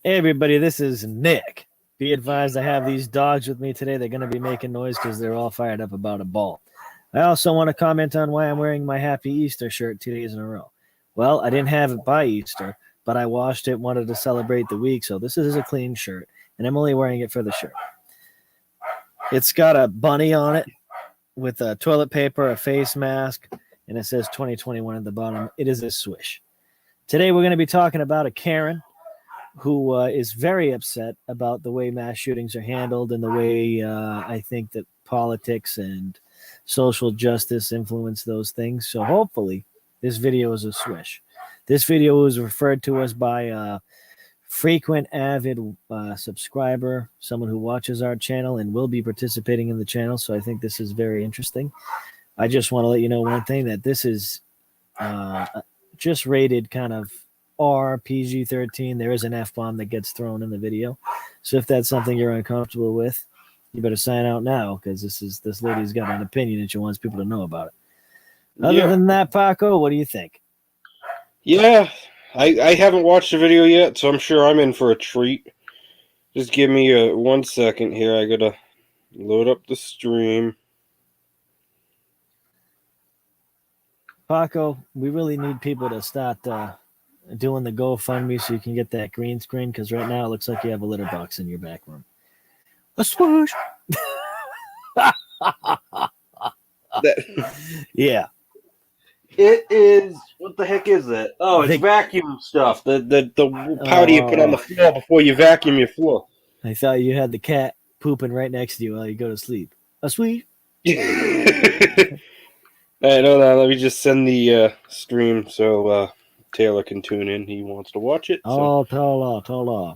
Hey everybody, this is Nick. Be advised I have these dogs with me today. They're going to be making noise because they're all fired up about a ball. I also want to comment on why I'm wearing my Happy Easter shirt 2 days in a row. Well, I didn't have it by Easter, but I washed it, wanted to celebrate the week, so this is a clean shirt, and I'm only wearing it for the shirt. It's got a bunny on it with a toilet paper, a face mask, and it says 2021 at the bottom. It is a swish. Today we're going to be talking about a Karen who is very upset about the way mass shootings are handled and the way I think that politics and social justice influence those things. So hopefully this video is a swish. This video was referred to us by a frequent avid subscriber, someone who watches our channel and will be participating in the channel. So I think this is very interesting. I just want to let you know one thing, that this is just rated kind of R, PG-13. There is an F-bomb that gets thrown in the video. So if that's something you're uncomfortable with, you better sign out now, because this lady's got an opinion and she wants people to know about it. Other than that, Paco, what do you think? Yeah, I haven't watched the video yet, so I'm sure I'm in for a treat. Just give me 1 second here. I gotta load up the stream. Paco, we really need people to start doing the GoFundMe so you can get that green screen, because right now it looks like you have a litter box in your back room. A swoosh. Yeah. It is. What the heck is that? Oh, it's vacuum stuff. The powder you put on the floor before you vacuum your floor. I thought you had the cat pooping right next to you while you go to sleep. A sweet. All right, hold on. Let me just send the stream so Taylor can tune in. He wants to watch it. Oh, Taylor. Taylor.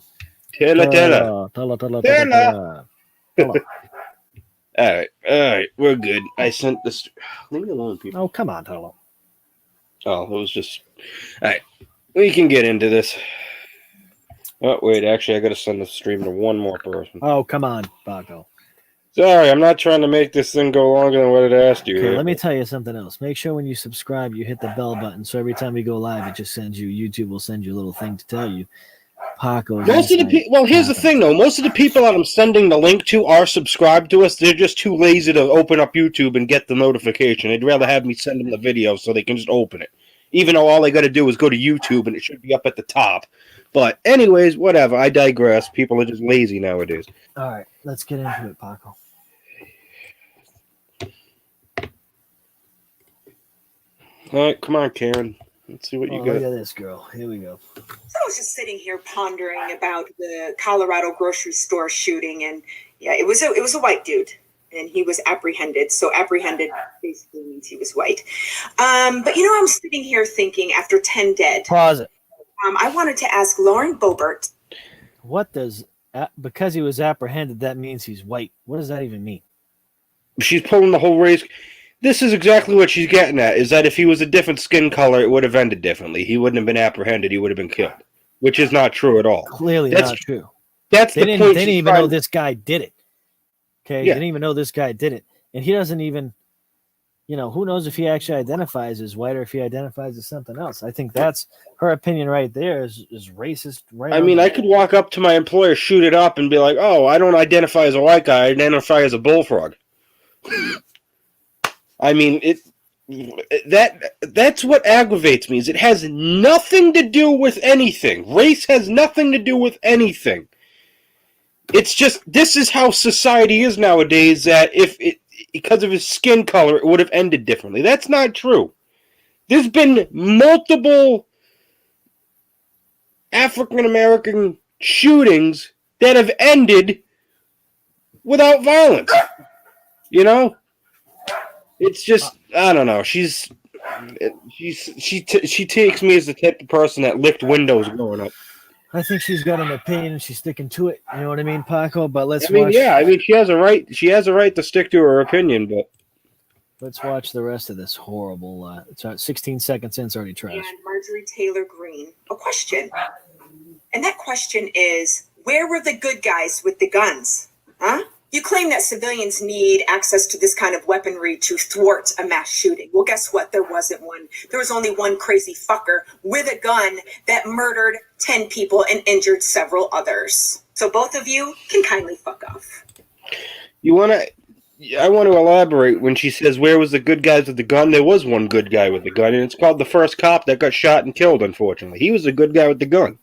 All right, we're good. I sent this. Leave me alone, people. Oh, come on, Taylor. Oh, it was just. All right, we can get into this. Oh, wait, actually, I got to send the stream to one more person. Oh, come on, Paco. Sorry, I'm not trying to make this thing go longer than what it asked you. Okay, let me tell you something else. Make sure when you subscribe, you hit the bell button, so every time we go live, it just sends you, YouTube will send you a little thing to tell you. Paco. Well, here's the thing, though. Most of the people that I'm sending the link to are subscribed to us. They're just too lazy to open up YouTube and get the notification. They'd rather have me send them the video so they can just open it. Even though all they got to do is go to YouTube and it should be up at the top. But anyways, whatever. I digress. People are just lazy nowadays. All right, let's get into it, Paco. All right, come on, Karen. Let's see what you got. Look at this girl. Here we go. So I was just sitting here pondering about the Colorado grocery store shooting, and yeah, it was a white dude, and he was apprehended. So apprehended basically means he was white. But I'm sitting here thinking, after 10 dead. Pause it. I wanted to ask Lauren Boebert. What does because he was apprehended, that means he's white? What does that even mean? She's pulling the whole race. This is exactly what she's getting at, is that if he was a different skin color, it would have ended differently. He wouldn't have been apprehended. He would have been killed, which is not true at all. Clearly not true. That's the point. They didn't even know this guy did it. Okay? Yeah. They didn't even know this guy did it. And he doesn't even, who knows if he actually identifies as white or if he identifies as something else. I think that's her opinion right there is racist. Right. I mean, I could walk up to my employer, shoot it up, and be like, oh, I don't identify as a white guy. I identify as a bullfrog. I mean, that's what aggravates me, is it has nothing to do with anything. Race has nothing to do with anything. It's just, this is how society is nowadays, that because of his skin color, it would have ended differently. That's not true. There's been multiple African-American shootings that have ended without violence. It's just, I don't know. She takes me as the type of person that licked windows growing up. I think she's got an opinion and she's sticking to it. You know what I mean, Paco? But let's watch. She has a right. She has a right to stick to her opinion, but let's watch the rest of this horrible. It's 16 seconds in. It's already trash. And Marjorie Taylor Greene, a question, and that question is: where were the good guys with the guns? Huh? You claim that civilians need access to this kind of weaponry to thwart a mass shooting. Well, guess what? There wasn't one. There was only one crazy fucker with a gun that murdered 10 people and injured several others. So both of you can kindly fuck off. I want to elaborate when she says, where was the good guys with the gun? There was one good guy with the gun, and it's called the first cop that got shot and killed, unfortunately. He was the good guy with the gun.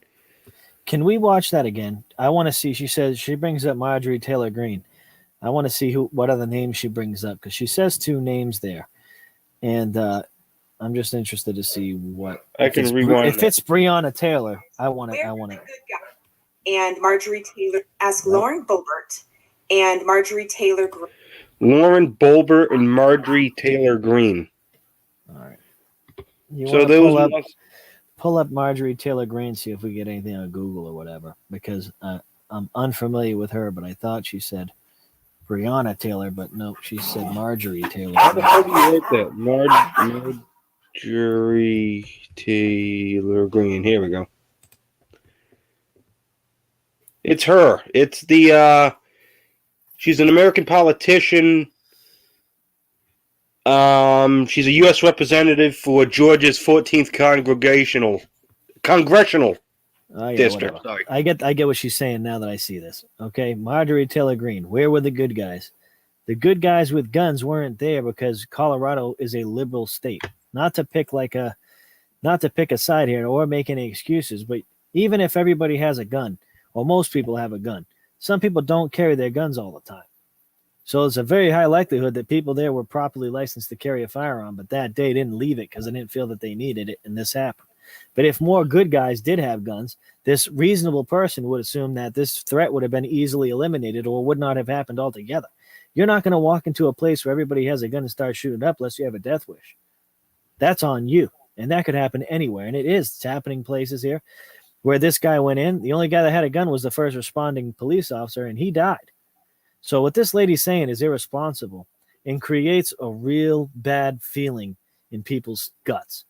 Can we watch that again? I want to see. She says she brings up Marjorie Taylor Greene. I want to see what other names she brings up because she says 2 names there, and I'm just interested to see what. I can rewind. If it's Breonna Taylor, I want to. And Marjorie Taylor, ask Lauren Boebert and Marjorie Taylor Greene. Lauren Boebert and Marjorie Taylor Greene. All right. So those pull up Marjorie Taylor Greene, see if we get anything on Google or whatever, because I'm unfamiliar with her, but I thought she said Breonna Taylor, but no, she said Marjorie Taylor. How the hell do you write that? Marjorie Taylor Greene. Here we go. It's her. It's the she's an American politician. She's a U.S. representative for Georgia's 14th congressional district. Whatever. Sorry. I get what she's saying now that I see this. Okay, Marjorie Taylor Greene. Where were the good guys? The good guys with guns weren't there because Colorado is a liberal state. Not to pick a side here or make any excuses, but even if everybody has a gun, or most people have a gun, some people don't carry their guns all the time. So it's a very high likelihood that people there were properly licensed to carry a firearm, but that day didn't leave it because they didn't feel that they needed it, and this happened. But if more good guys did have guns, this reasonable person would assume that this threat would have been easily eliminated or would not have happened altogether. You're not going to walk into a place where everybody has a gun and start shooting up unless you have a death wish. That's on you, and that could happen anywhere, and it is. It's happening places here where this guy went in. The only guy that had a gun was the first responding police officer, and he died. So what this lady's saying is irresponsible and creates a real bad feeling in people's guts.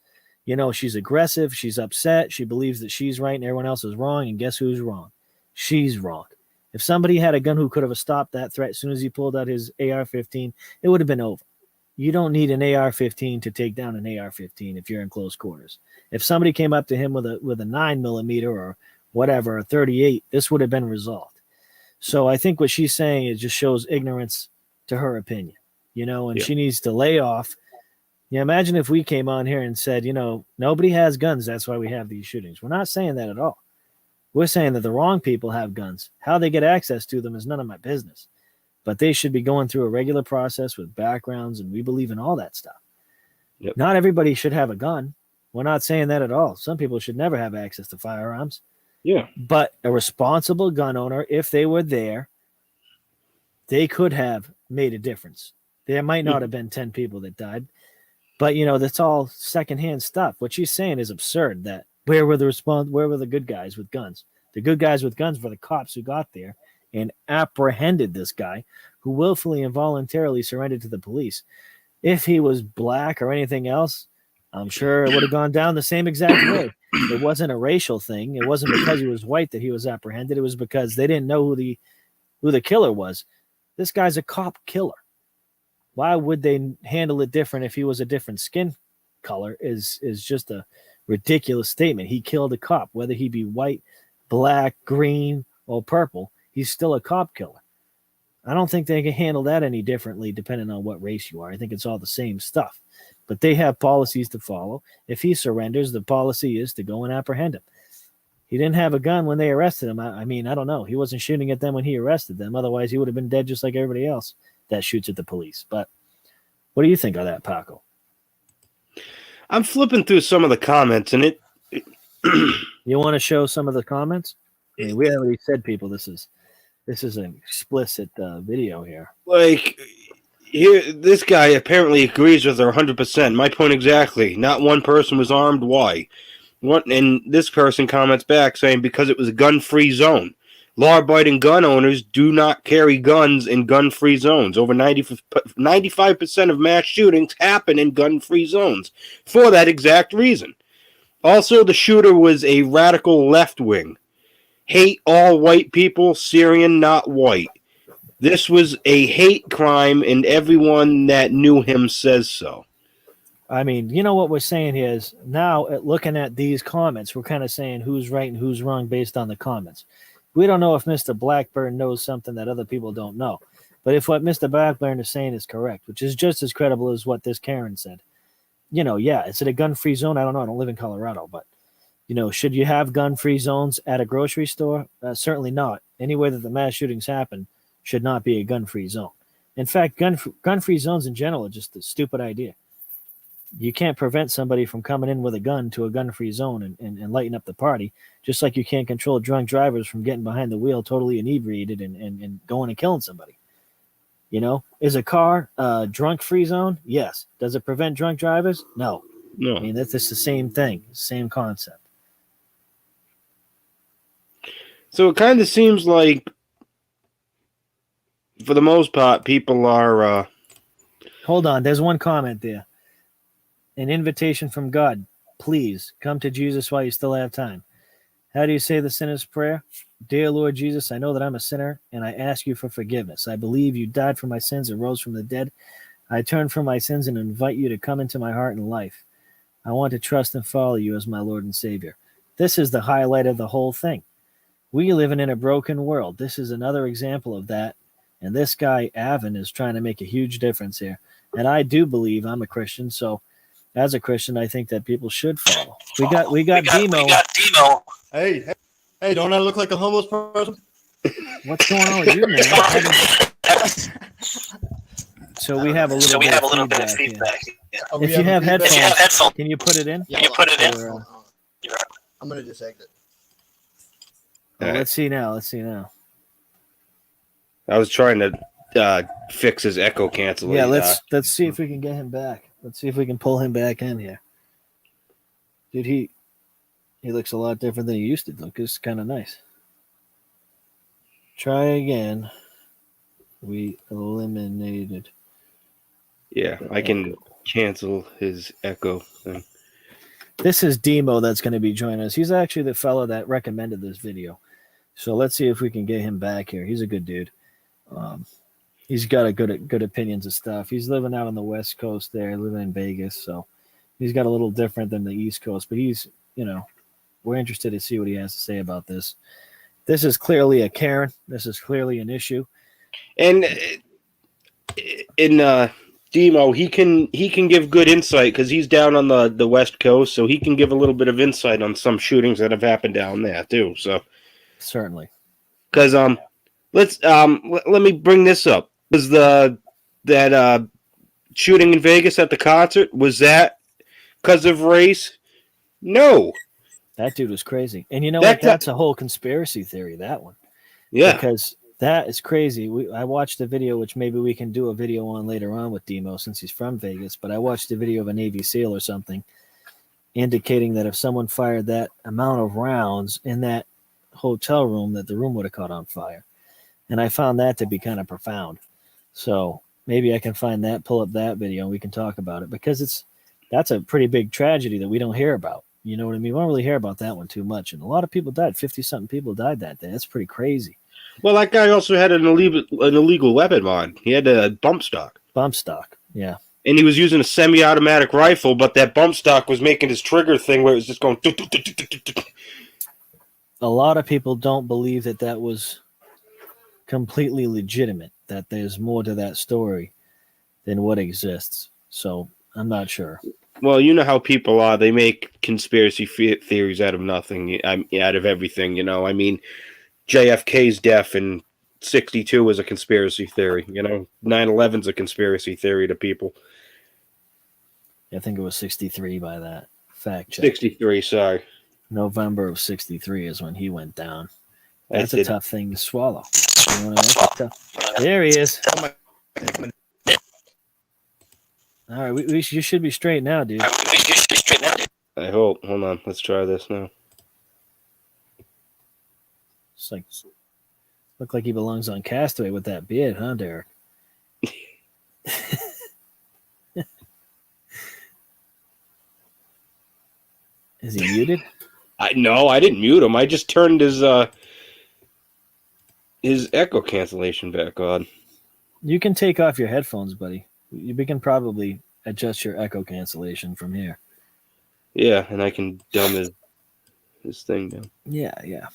You know, she's aggressive, she's upset, she believes that she's right and everyone else is wrong, and guess who's wrong? She's wrong. If somebody had a gun who could have stopped that threat as soon as he pulled out his AR-15, it would have been over. You don't need an AR-15 to take down an AR-15 if you're in close quarters. If somebody came up to him with a 9mm or whatever, a 38, this would have been resolved. So I think what she's saying is just shows ignorance to her opinion, you know, and she needs to lay off. You know, imagine if we came on here and said, you know, nobody has guns. That's why we have these shootings. We're not saying that at all. We're saying that the wrong people have guns. How they get access to them is none of my business. But they should be going through a regular process with backgrounds, and we believe in all that stuff. Yep. Not everybody should have a gun. We're not saying that at all. Some people should never have access to firearms. Yeah. But a responsible gun owner, if they were there, they could have made a difference. There might not have been 10 people that died. But, you know, that's all secondhand stuff. What she's saying is absurd, that where were the good guys with guns? The good guys with guns were the cops who got there and apprehended this guy who willfully and voluntarily surrendered to the police. If he was black or anything else, I'm sure it would have gone down the same exact way. It wasn't a racial thing. It wasn't because he was white that he was apprehended. It was because they didn't know who the killer was. This guy's a cop killer. Why would they handle it different if he was a different skin color is just a ridiculous statement. He killed a cop, whether he be white, black, green, or purple. He's still a cop killer. I don't think they can handle that any differently depending on what race you are. I think it's all the same stuff. But they have policies to follow. If he surrenders, the policy is to go and apprehend him. He didn't have a gun when they arrested him. I mean, I don't know. He wasn't shooting at them when he arrested them. Otherwise, he would have been dead just like everybody else that shoots at the police. But what do you think of that, Paco? I'm flipping through some of the comments, and it you want to show some of the comments? I mean, we already said, people, this is an explicit video here. Like, here, this guy apparently agrees with her 100%. My point exactly. Not one person was armed. Why? And this person comments back saying because it was a gun-free zone. Law-abiding gun owners do not carry guns in gun-free zones. Over 95% of mass shootings happen in gun-free zones for that exact reason. Also, the shooter was a radical left-wing. Hate all white people, Syrian, not white. This was a hate crime, and everyone that knew him says so. I mean, you know what we're saying here is now looking at these comments, we're kind of saying who's right and who's wrong based on the comments. We don't know if Mr. Blackburn knows something that other people don't know. But if what Mr. Blackburn is saying is correct, which is just as credible as what this Karen said, yeah, is it a gun-free zone? I don't know. I don't live in Colorado, but, should you have gun-free zones at a grocery store? Certainly not. Anywhere that the mass shootings happen should not be a gun-free zone. In fact, gun-free zones in general are just a stupid idea. You can't prevent somebody from coming in with a gun to a gun-free zone and lighting up the party, just like you can't control drunk drivers from getting behind the wheel totally inebriated and going and killing somebody. Is a car a drunk-free zone? Yes. Does it prevent drunk drivers? No. No. I mean, that's just the same thing, same concept. So it kind of seems like, for the most part, people are... Hold on. There's one comment there. An invitation from God. Please come to Jesus while you still have time. How do you say the sinner's prayer? Dear Lord Jesus, I know that I'm a sinner, and I ask you for forgiveness. I believe you died for my sins and rose from the dead. I turn from my sins and invite you to come into my heart and life. I want to trust and follow you as my Lord and Savior. This is the highlight of the whole thing. We live in a broken world. This is another example of that, and this guy, Avon, is trying to make a huge difference here. And I do believe I'm a Christian, so as a Christian, I think that people should follow. We got Demo. Hey, don't I look like a homeless person? What's going on with you, man? So we have a little bit of feedback. Oh, If you have headphones, can you put it in? Yeah, Or, I'm gonna just exit. Let's see now. I was trying to fix his echo cancel. Yeah, let's see if we can get him back. Let's see if we can pull him back in here. Dude, he looks a lot different than he used to look. It's kind of nice. Try again. We eliminated. Yeah, I can cancel his echo thing. This is Demo that's going to be joining us. He's actually the fellow that recommended this video. So let's see if we can get him back here. He's a good dude. He's got a good opinions of stuff. He's living out on the West Coast there, living in Vegas. So he's got a little different than the East Coast. But he's, we're interested to see what he has to say about this. This is clearly a Karen. This is clearly an issue. And in Demo, he can give good insight because he's down on the West Coast, so he can give a little bit of insight on some shootings that have happened down there too. So certainly, because let me bring this up. Was that shooting in Vegas at the concert, was that because of race? No. That dude was crazy. And you know what? That's a whole conspiracy theory, that one. Yeah. Because that is crazy. I watched a video, which maybe we can do a video on later on with Demo since he's from Vegas, but I watched a video of a Navy SEAL or something indicating that if someone fired that amount of rounds in that hotel room, that the room would have caught on fire. And I found that to be kind of profound. So maybe I can find that, pull up that video, and we can talk about it because that's a pretty big tragedy that we don't hear about. You know what I mean? We don't really hear about that one too much. And a lot of people died. 50-something people died that day. That's pretty crazy. Well, that guy also had an illegal weapon on. He had a bump stock. Bump stock, yeah. And he was using a semi-automatic rifle, but that bump stock was making his trigger thing where it was just going... A lot of people don't believe that was completely legitimate, that there's more to that story than what exists. So I'm not sure. Well, you know how people are. They make conspiracy theories out of nothing, out of everything, I mean, JFK's death in 1962 was a conspiracy theory, 9/11's a conspiracy theory to people. I think it was 1963 by that fact check. 1963, sorry. November of 1963 is when he went down. That's a tough thing to swallow. You know what I mean? There he is. All right, you should be straight now, dude. I hope. Hold on. Let's try this now. It's like, look like he belongs on Castaway with that beard, huh, Derek? Is he muted? No, I didn't mute him. I just turned his his echo cancellation back on. You can take off your headphones, buddy. We can probably adjust your echo cancellation from here. Yeah, and I can dumb his thing down. Yeah.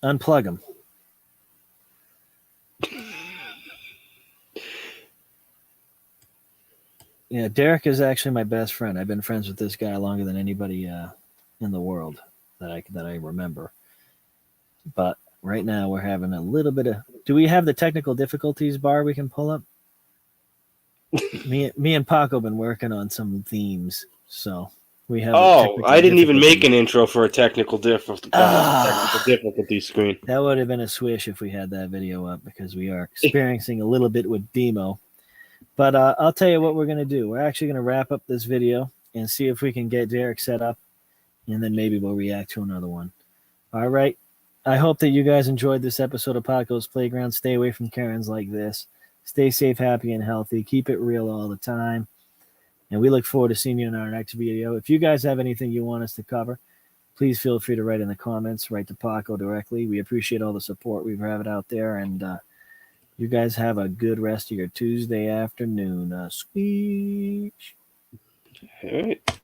Unplug him. Yeah, Derek is actually my best friend. I've been friends with this guy longer than anybody in the world that I remember. But right now we're having a little bit of. Do we have the technical difficulties bar we can pull up? me and Paco have been working on some themes, so we have. Oh, I didn't even make an intro for a technical difficulty screen. That would have been a swish if we had that video up because we are experiencing a little bit with Demo. But I'll tell you what we're going to do. We're actually going to wrap up this video and see if we can get Derek set up, and then maybe we'll react to another one. All right. I hope that you guys enjoyed this episode of Paco's Playground. Stay away from Karens like this. Stay safe, happy, and healthy. Keep it real all the time. And we look forward to seeing you in our next video. If you guys have anything you want us to cover, please feel free to write in the comments. Write to Paco directly. We appreciate all the support we've had out there, and you guys have a good rest of your Tuesday afternoon. Squeak. All right.